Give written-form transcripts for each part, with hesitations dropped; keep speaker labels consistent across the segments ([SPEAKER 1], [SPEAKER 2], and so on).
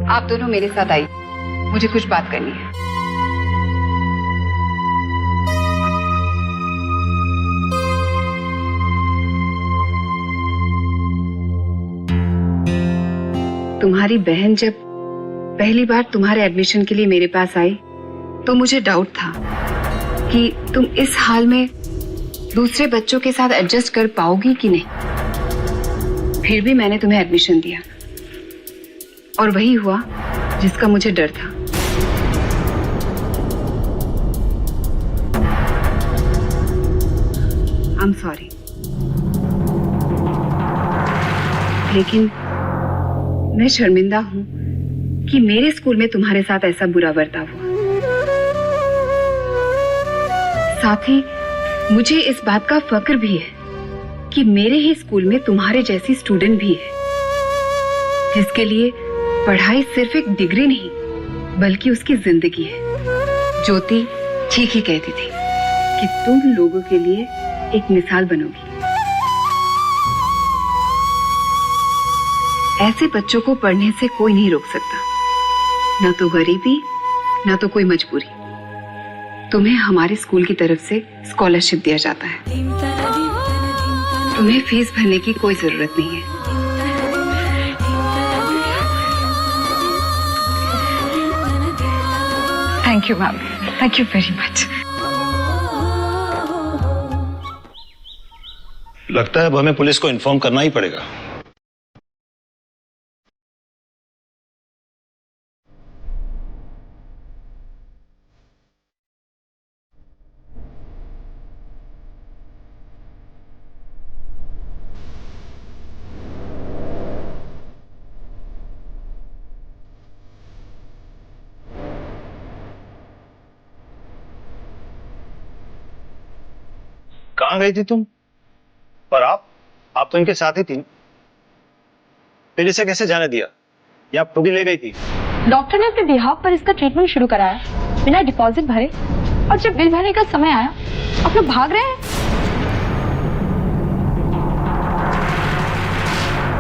[SPEAKER 1] आप दोनों मेरे साथ आइए, मुझे कुछ बात करनी है। तुम्हारी बहन जब पहली बार तुम्हारे एडमिशन के लिए मेरे पास आई तो मुझे डाउट था कि तुम इस हाल में दूसरे बच्चों के साथ एडजस्ट कर पाओगी कि नहीं। फिर भी मैंने तुम्हें एडमिशन दिया और वही हुआ जिसका मुझे डर था। आई एम सॉरी, लेकिन मैं शर्मिंदा हूं कि मेरे स्कूल में तुम्हारे साथ ऐसा बुरा बर्ताव हुआ। साथ ही मुझे इस बात का फक्र भी है कि मेरे ही स्कूल में तुम्हारे जैसी स्टूडेंट भी है जिसके लिए पढ़ाई सिर्फ एक डिग्री नहीं बल्कि उसकी जिंदगी है। ज्योति ठीक ही कहती थी कि तुम लोगों के लिए एक मिसाल बनोगी। ऐसे बच्चों को पढ़ने से कोई नहीं रोक सकता, न तो गरीबी न तो कोई मजबूरी। तुम्हें हमारे स्कूल की तरफ से स्कॉलरशिप दिया जाता है। तुम्हें फीस भरने की कोई जरूरत नहीं है।
[SPEAKER 2] Thank you ma'am, thank you very much.
[SPEAKER 3] लगता है अब हमें पुलिस को इन्फॉर्म करना ही पड़ेगा। कहाँ गई थी तुम? पर आप तो इनके साथ ही थी। फिर इसे कैसे जाने दिया? या आप खुद ही ले गई थी?
[SPEAKER 4] डॉक्टर ने अपने बिहाफ पर इसका ट्रीटमेंट शुरू कराया बिना डिपॉजिट भरे, और जब बिल भरने का समय आया आप लोग भाग रहे हैं।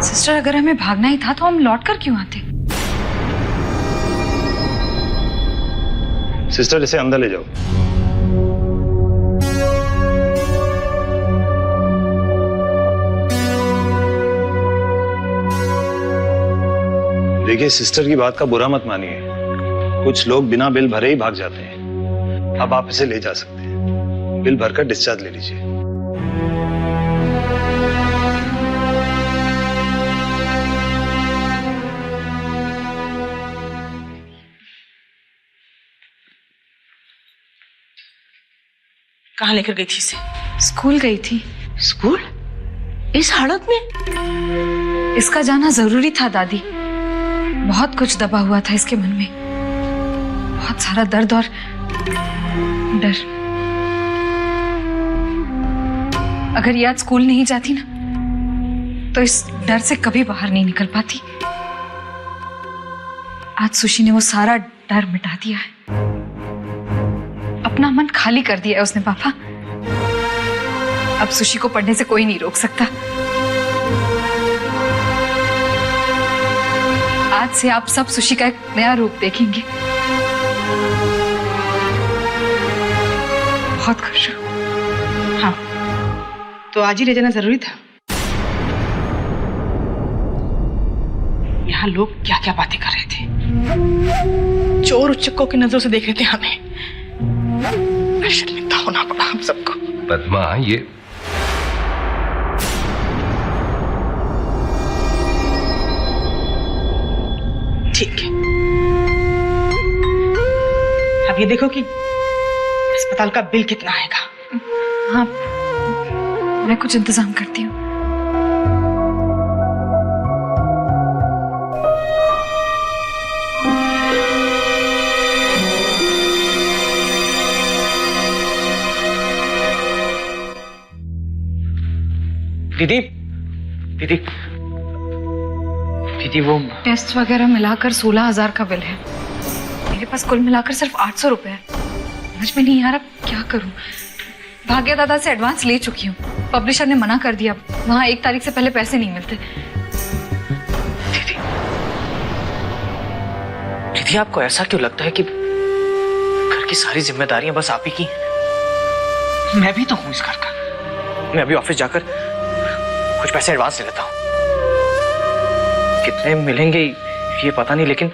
[SPEAKER 2] सिस्टर, अगर हमें भागना ही था तो हम लौट कर क्यों आते?
[SPEAKER 3] सिस्टर, इसे अंदर ले जाओ। देखिए, सिस्टर की बात का बुरा मत मानिए। कुछ लोग बिना बिल भरे ही भाग जाते हैं। अब आप इसे ले जा सकते हैं। बिल भरकर डिस्चार्ज ले लीजिए।
[SPEAKER 5] कहाँ लेकर गई थी इसे?
[SPEAKER 2] स्कूल गई थी।
[SPEAKER 5] स्कूल? इस हालत में?
[SPEAKER 2] इसका जाना जरूरी था दादी। बहुत कुछ दबा हुआ था इसके मन में, बहुत सारा दर्द और डर। अगर ये आज स्कूल नहीं जाती ना तो इस डर से कभी बाहर नहीं निकल पाती। आज सुशी ने वो सारा डर मिटा दिया है, अपना मन खाली कर दिया है उसने पापा। अब सुशी को पढ़ने से कोई नहीं रोक सकता। आज से आप सब सुशी का एक नया रूप देखेंगे। बहुत खुश हूं।
[SPEAKER 5] हाँ, तो आज ही ले जाना जरूरी था। यहाँ लोग क्या क्या बातें कर रहे थे। चोर उच्चकों की नजरों से देख रहे थे हमें। शर्मिंदा होना पड़ा हम सबको।
[SPEAKER 6] पद्मा, ये
[SPEAKER 5] ठीक है, अब ये देखो कि अस्पताल का बिल कितना आएगा।
[SPEAKER 2] हाँ, मैं कुछ इंतजाम करती हूँ।
[SPEAKER 7] दीदी दीदी दीदी, वो
[SPEAKER 2] टेस्ट वगैरह मिलाकर 16,000 का बिल है। मेरे पास कुल मिलाकर सिर्फ 800 रुपए है। समझ में नहीं आ रहा क्या करूं। भाग्य दादा से एडवांस ले चुकी हूँ, पब्लिशर ने मना कर दिया, वहां 1 तारीख से पहले पैसे नहीं मिलते।
[SPEAKER 7] दीदी आपको ऐसा क्यों लगता है कि घर की सारी जिम्मेदारियां बस आप ही की हैं? मैं भी तो हूं इस घर का। मैं अभी ऑफिस जाकर कुछ पैसे एडवांस ले लेता हूं। कितने मिलेंगे ये पता नहीं, लेकिन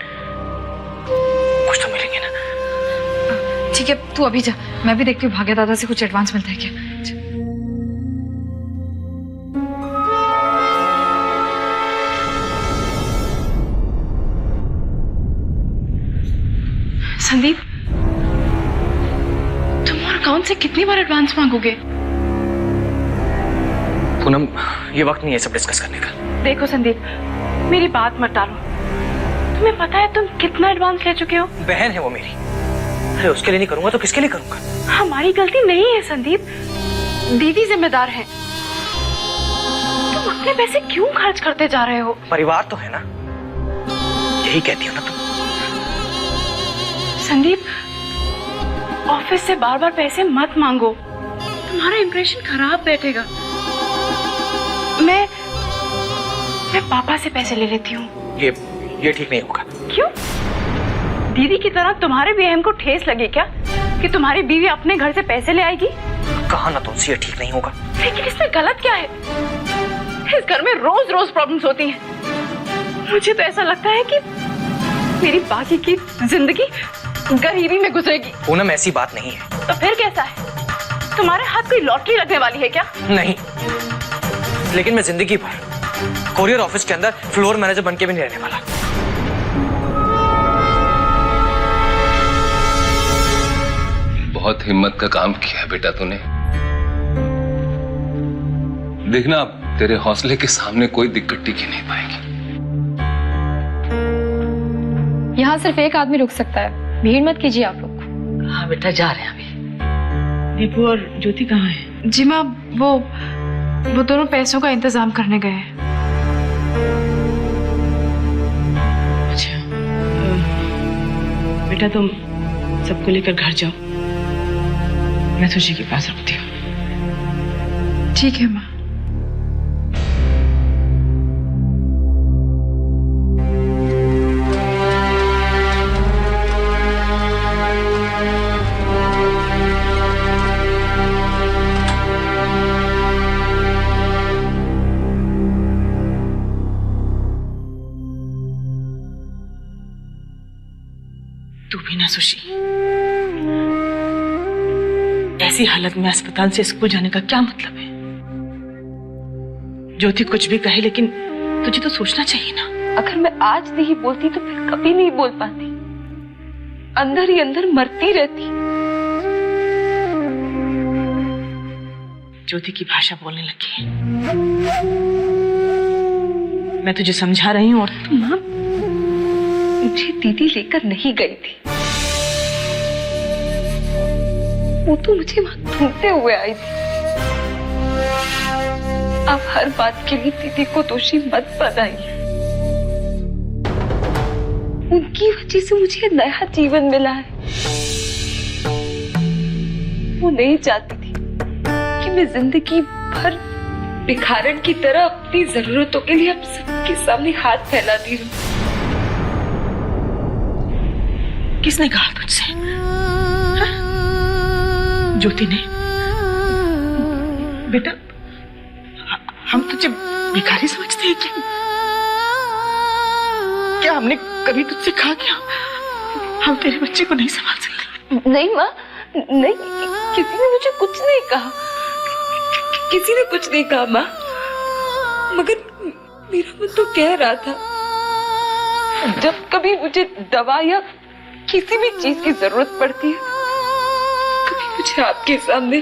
[SPEAKER 7] कुछ तो मिलेंगे ना।
[SPEAKER 2] ठीक है, तू अभी जा, मैं भी देखती हूँ भाग्य दादा से कुछ एडवांस मिलता है क्या।
[SPEAKER 5] संदीप, तुम और अकाउंट से कितनी बार एडवांस मांगोगे?
[SPEAKER 7] पूनम, ये वक्त नहीं है सब डिस्कस करने का।
[SPEAKER 5] देखो संदीप, मेरी बात मत टालो। तुम्हें पता है तुम कितना एडवांस ले चुके हो?
[SPEAKER 7] बहन है वो मेरी। अरे उसके लिए नहीं करूंगा तो किसके लिए करूंगा?
[SPEAKER 5] हमारी गलती नहीं है संदीप, दीदी जिम्मेदार है। तुम अपने पैसे क्यों खर्च करते जा रहे हो?
[SPEAKER 7] परिवार तो है ना, यही कहती हो ना तुम।
[SPEAKER 5] संदीप, ऑफिस से बार बार पैसे मत मांगो, तुम्हारा इंप्रेशन खराब बैठेगा। मैं पापा से पैसे ले लेती हूँ।
[SPEAKER 7] ये ठीक नहीं होगा।
[SPEAKER 5] क्यों? दीदी की तरह तुम्हारे भी अहम को ठेस लगे क्या कि तुम्हारी बीवी अपने घर से पैसे ले आएगी?
[SPEAKER 7] कहा ना तुमसे, ये ठीक नहीं होगा।
[SPEAKER 5] लेकिन इसमें गलत क्या है? इस घर में रोज रोज प्रॉब्लम्स होती हैं। मुझे तो ऐसा लगता है कि मेरी बाकी की जिंदगी गरीबी में गुजरेगी।
[SPEAKER 7] पूनम, ऐसी बात नहीं है।
[SPEAKER 5] तो फिर कैसा है? तुम्हारे हाथ कोई लॉटरी लगने वाली है क्या?
[SPEAKER 7] नहीं, लेकिन मैं जिंदगी भर कोरियर ऑफिस के अंदर फ्लोर मैनेजर बनके भी नहीं रहने वाला।
[SPEAKER 6] बहुत हिम्मत का काम किया है बेटा तूने। देखना, अब तेरे हौसले के सामने कोई दिक्कत टिक ही नहीं पाएगी।
[SPEAKER 4] यहाँ सिर्फ एक आदमी रुक सकता है, भीड़ मत कीजिए आप लोग।
[SPEAKER 8] हाँ बेटा, जा रहे हैं अभी।
[SPEAKER 5] दीपू और ज्योति कहाँ है?
[SPEAKER 2] जी माँ, वो दोनों पैसों का इंतजाम करने गए हैं।
[SPEAKER 5] अच्छा, बेटा तुम सबको लेकर घर जाओ, मैं तुझे के पास रखती हूँ।
[SPEAKER 2] ठीक है माँ।
[SPEAKER 5] तू भी ना सुशी, ऐसी हालत में अस्पताल से स्कूल जाने का क्या मतलब है? ज्योति कुछ भी कहे, लेकिन तुझे तो सोचना चाहिए ना।
[SPEAKER 4] अगर मैं आज नहीं बोलती तो फिर कभी नहीं बोल पाती, अंदर ही अंदर मरती रहती।
[SPEAKER 5] ज्योति की भाषा बोलने लगी है। मैं तुझे समझा रही हूँ और
[SPEAKER 4] माँ, मुझे दीदी लेकर नहीं गई थी, वो तो मुझे वहां ढूंढते हुए आई थी। आप हर बात के लिए दीदी को दोषी मत बनाइए। उनकी वजह से मुझे नया जीवन मिला है। वो नहीं चाहती थी कि मैं जिंदगी भर भिखारन की तरह अपनी जरूरतों के लिए आप सबके सामने हाथ फैलाती रहूं।
[SPEAKER 5] किसने कहा तुझसे? ज्योति ने? बेटा, हम तुझे भिखारी समझते हैं क्या हमने कभी तुझसे कहा कि हम तेरे बच्चे को नहीं संभाल सकते?
[SPEAKER 4] नहीं माँ, नहीं, किसी ने मुझे कुछ नहीं कहा, किसी ने कुछ नहीं कहा माँ, मगर मेरा मन तो कह रहा था जब कभी मुझे दवा या किसी भी चीज की जरूरत पड़ती है, कभी मुझे आपके सामने,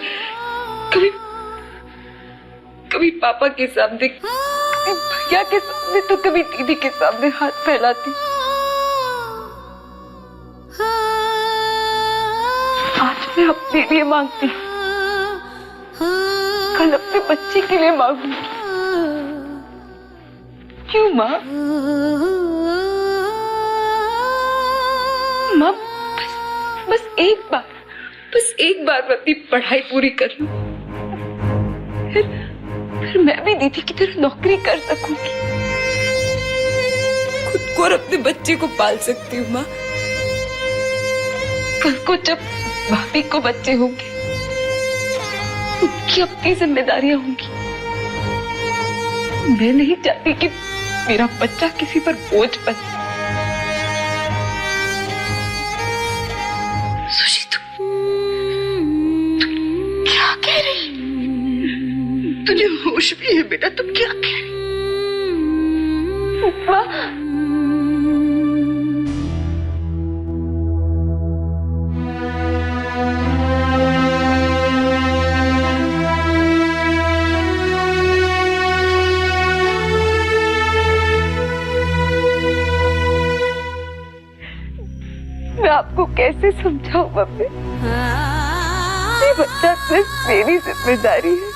[SPEAKER 4] कभी पापा के सामने, भैया के सामने, तो कभी दीदी के सामने हाथ फैलाती। आज मैं अपने लिए मांगती, कल अपने बच्चे के लिए मांगूंगी। क्यों माँ? माँ, बस एक बार मैं अपनी पढ़ाई पूरी कर लूं, फिर मैं भी दीदी की तरह नौकरी कर सकूंगी, खुद को और अपने बच्चे को पाल सकती हूँ माँ। कल को जब भाभी को बच्चे होंगे, उनकी अपनी जिम्मेदारियां होंगी। मैं नहीं चाहती कि मेरा बच्चा किसी पर बोझ बने। सुशी, तुम क्या कह रही? तुझे होश भी है बेटा? तुम क्या कह रही? मैं आपको कैसे समझाऊं मम्मी? ये बच्चा सिर्फ मेरी जिम्मेदारी है।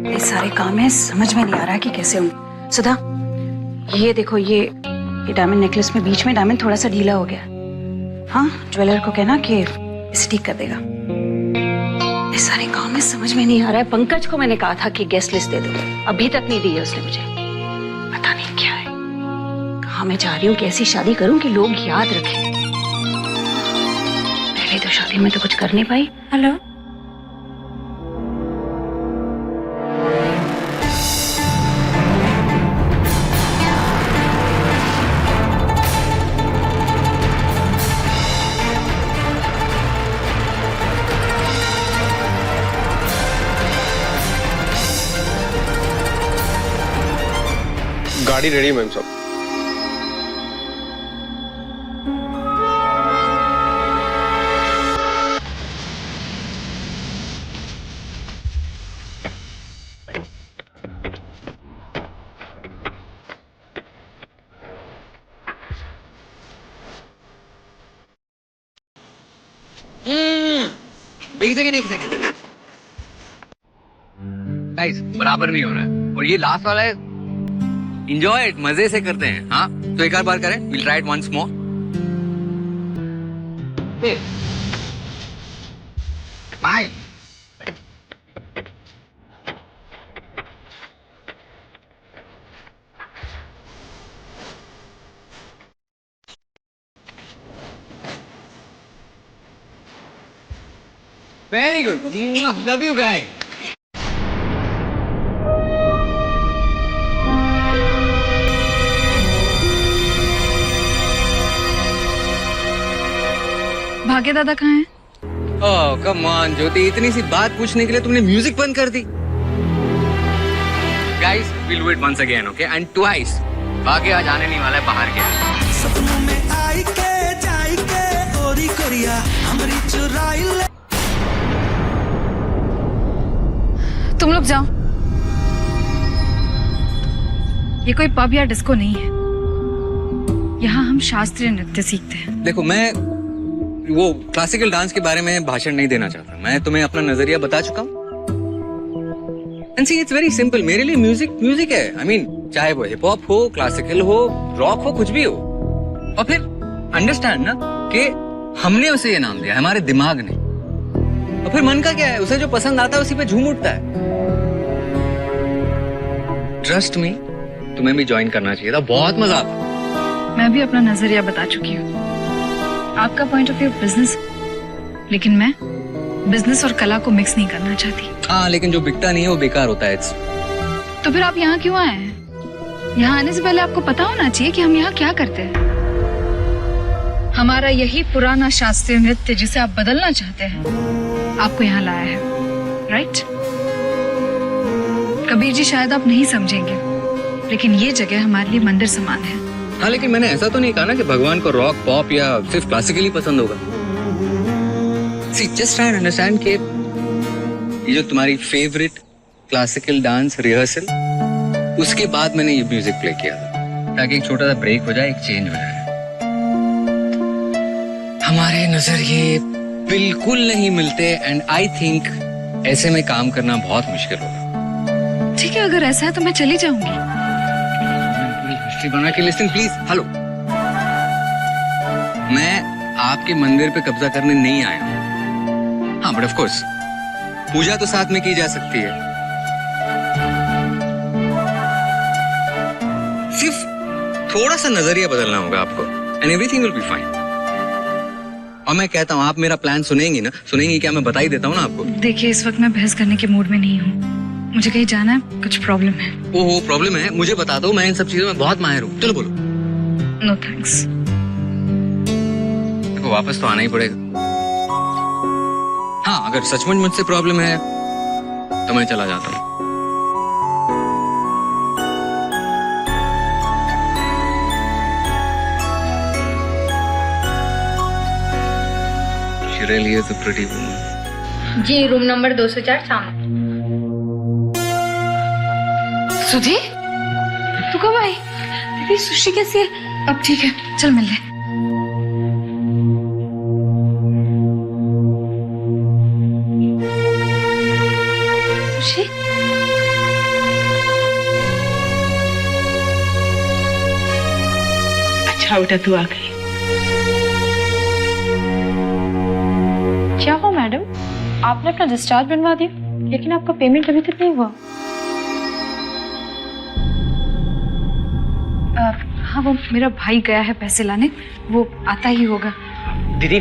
[SPEAKER 5] ये सारे काम है, समझ में नहीं आ रहा कि कैसे हूँ। सुधा, ये देखो, ये डायमंड नेकलेस में बीच में डायमंड थोड़ा सा ढीला हो गया। हाँ, ज्वेलर को कहना कि इसे ठीक कर देगा। ये सारे काम में समझ में नहीं आ रहा है। पंकज को मैंने कहा था कि गेस्ट लिस्ट दे दो, अभी तक नहीं दी है उसने मुझे। पता नहीं क्या है। कहाँ मैं चाह रही हूँ कि ऐसी शादी करूँ कि लोग याद रखें। पहले तो शादी में तो कुछ कर नहीं पाई। हेलो,
[SPEAKER 9] गाड़ी रेडी मैम साहब।
[SPEAKER 10] गाइस, बराबर नहीं हो रहा है और ये लास्ट वाला है। एंजॉय इट, मजे से करते हैं। हाँ, तो एक और बार करें। Will try it once more. Bye. Very good, love you guys.
[SPEAKER 2] भाग्य दादा कहाँ हैं?
[SPEAKER 10] ओह कम ऑन ज्योति, इतनी सी बात पूछने के लिए तुमने म्यूजिक बंद कर दी। Guys, will do it once again, okay, and twice. भाग्य आज आने नहीं वाला है, बाहर गया। सपनों में आई के जाई के ओरी कोरिया हमरी चुराई ले।
[SPEAKER 2] तुम लोग जाओ, ये कोई पब या डिस्को नहीं है। यहाँ हम शास्त्रीय नृत्य सीखते हैं।
[SPEAKER 10] देखो, मैं वो क्लासिकल डांस के बारे में भाषण नहीं देना चाहता। मैं तुम्हें अपना नजरिया बता चुका हूँ। And see, it's very simple. मेरे लिए म्यूजिक म्यूजिक है। आई मीन, चाहे वो हिप हॉप हो, क्लासिकल हो, रॉक हो, कुछ भी हो। और फिर अंडरस्टैंड ना कि हमने उसे ये नाम दिया, हमारे दिमाग ने। और फिर मन का क्या है, उसे जो पसंद आता है उसी पे झूम उठता है। ट्रस्ट मी, तुम्हें भी ज्वाइन करना चाहिए था, बहुत मजा आता।
[SPEAKER 2] मैं भी अपना नजरिया बता चुकी हूँ। आपका पॉइंट ऑफ व्यू बिजनेस, लेकिन मैं बिजनेस और कला को मिक्स नहीं करना चाहती।
[SPEAKER 10] हाँ, लेकिन जो बिकता नहीं है वो बेकार होता है।
[SPEAKER 2] तो फिर आप यहाँ क्यों आए हैं? यहाँ आने से पहले आपको पता होना चाहिए कि हम यहाँ क्या करते हैं। हमारा यही पुराना शास्त्रीय नृत्य जिसे आप बदलना चाहते हैं, आपको यहाँ लाया है, राइट? कबीर जी, शायद आप नहीं समझेंगे, लेकिन ये जगह हमारे लिए मंदिर समान है।
[SPEAKER 10] हाँ, लेकिन मैंने ऐसा तो नहीं कहा ना कि भगवान को रॉक, पॉप या सिर्फ क्लासिकली पसंद होगा। See, just try and understand कि ये जो तुम्हारी फेवरेट क्लासिकल डांस रिहर्सल, उसके बाद मैंने ये म्यूजिक प्ले किया था ताकि एक छोटा सा ब्रेक हो जाए, एक चेंज हो जाए। हमारे नजरिए बिल्कुल नहीं मिलते एंड आई थिंक ऐसे में काम करना बहुत मुश्किल होगा।
[SPEAKER 2] ठीक है, अगर ऐसा है तो मैं चली जाऊंगी।
[SPEAKER 10] हिस्ट्री बना के लिसन प्लीज। हेलो, मैं आपके मंदिर पे कब्जा करने नहीं आया हूँ। हाँ, बट ऑफ कोर्स पूजा तो साथ में की जा सकती है। सिर्फ थोड़ा सा नजरिया बदलना होगा आपको and everything will be fine. और मैं कहता हूँ आप मेरा प्लान सुनेंगी ना? सुनेंगी क्या? मैं बता ही देता हूँ ना आपको।
[SPEAKER 2] देखिए, इस वक्त मैं बहस करने के मूड में नहीं हूँ। मुझे कहीं जाना है, कुछ प्रॉब्लम है।
[SPEAKER 10] ओहो, प्रॉब्लम है? मुझे बता दो, मैं इन सब चीजों में बहुत माहिर हूँ। चलो बोलो।
[SPEAKER 2] No thanks.
[SPEAKER 10] देखो, वापस तो आना ही पड़ेगा। हाँ, अगर सचमुच मुझसे प्रॉब्लम है तो मैं चला जाता हूँ। She really is a pretty woman.
[SPEAKER 11] जी, रूम नंबर 204 सामने।
[SPEAKER 2] सुधी, तू कब आई? दीदी, सुशी कैसी है? अब ठीक है, चल मिल ले। सुशी,
[SPEAKER 5] अच्छा बेटा, तू आ गई।
[SPEAKER 11] क्या हुआ मैडम? आपने अपना डिस्चार्ज बनवा दिया, लेकिन आपका पेमेंट अभी तक नहीं हुआ।
[SPEAKER 2] हाँ, वो मेरा भाई गया है पैसे लाने, वो आता ही होगा।
[SPEAKER 7] दीदी,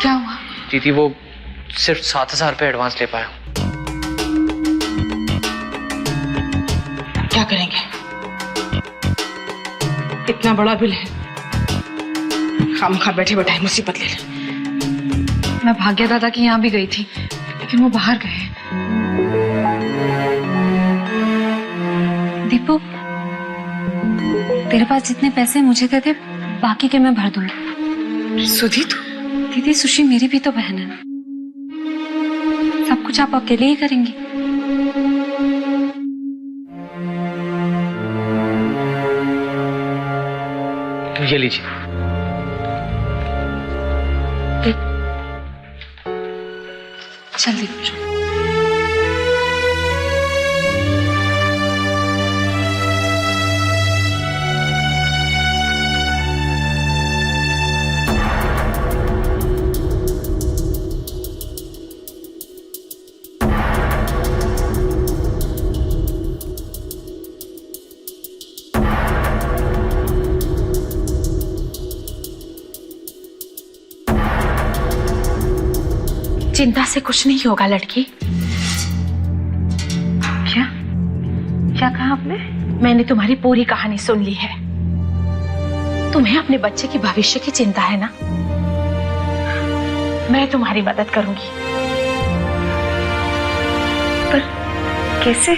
[SPEAKER 2] क्या हुआ?
[SPEAKER 7] दीदी वो सिर्फ 7,000 रुपए एडवांस ले पाया।
[SPEAKER 5] क्या करेंगे? इतना बड़ा बिल है, खामखा बैठे बैठाए मुसीबत ले ले।
[SPEAKER 2] मैं भाग्या दादा के यहाँ भी गई थी, लेकिन वो बाहर गए। दीपू, तेरे पास जितने पैसे मुझे दे दे, बाकी के मैं भर दूंगी।
[SPEAKER 1] सुधी, तू
[SPEAKER 2] दीदी, सुशी मेरी भी तो बहन है ना। सब कुछ आप अकेले ही करेंगी।
[SPEAKER 7] ये लीजिए।
[SPEAKER 2] चल दीपू।
[SPEAKER 5] चिंता से कुछ नहीं होगा लड़की। क्या क्या कहा आपने? मैंने तुम्हारी पूरी कहानी सुन ली है। तुम्हें अपने बच्चे की भविष्य की चिंता है ना? मैं तुम्हारी मदद करूंगी।
[SPEAKER 1] पर कैसे?